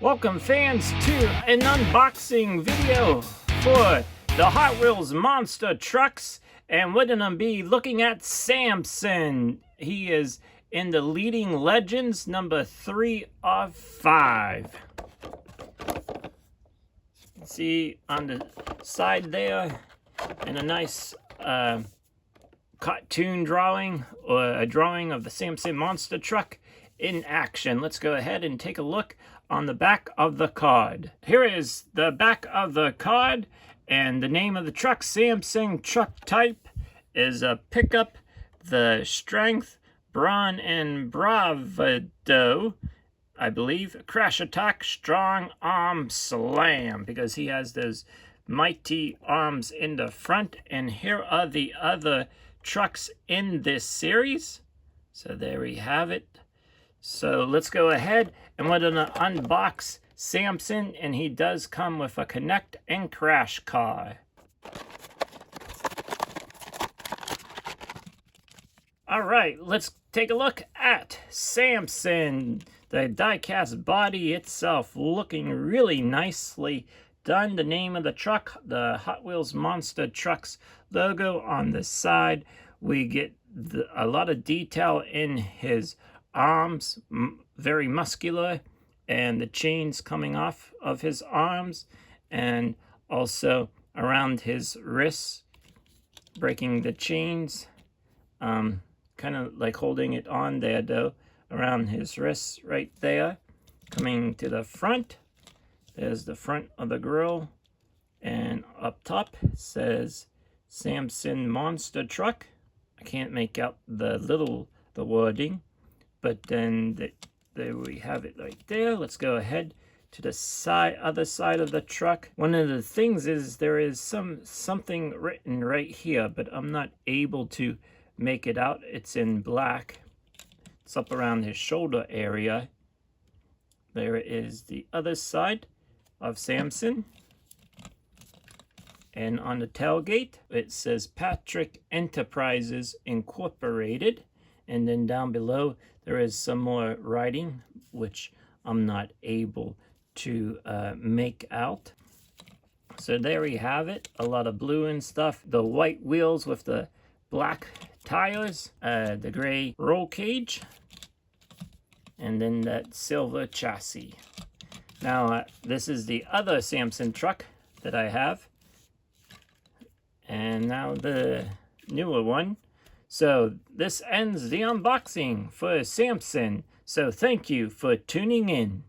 Welcome fans to an unboxing video for the Hot Wheels monster trucks, and we're gonna be looking at Samson. He is in the Leading Legends number 3 of 5. See on the side there, and a nice cartoon drawing, or a drawing of the Samson monster truck in action. Let's go ahead and take a look on the back of the card. Here is the back of the card, and the name of the truck, Samson truck type, is a pickup. The strength, brawn, and bravado, I believe. Crash attack, strong arm slam, because he has those mighty arms in the front. And here are the other trucks in this series. So there we have it. So let's go ahead and we're gonna unbox Samson, and he does come with a Connect and Crash car. All right, let's take a look at Samson. The die-cast body itself looking really nicely done. The name of the truck, the Hot Wheels Monster Trucks logo on the side. We get a lot of detail in his arms, very muscular, and the chains coming off of his arms, and also around his wrists, breaking the chains, kind of like holding it on there though, around his wrists right there. Coming to the front, there's the front of the grill, and up top says Samson Monster Truck. I can't make out the wording, but then there we have it right there. Let's go ahead to the other side of the truck. One of the things is there is something written right here, but I'm not able to make it out. It's in black. It's up around his shoulder area. There is the other side of Samson. And on the tailgate, it says Patrick Enterprises Incorporated. And then down below, there is some more writing, which I'm not able to make out. So there we have it. A lot of blue and stuff. The white wheels with the black tires. The gray roll cage. And then that silver chassis. Now, this is the other Samson truck that I have. And now the newer one. So this ends the unboxing for Samson. So thank you for tuning in.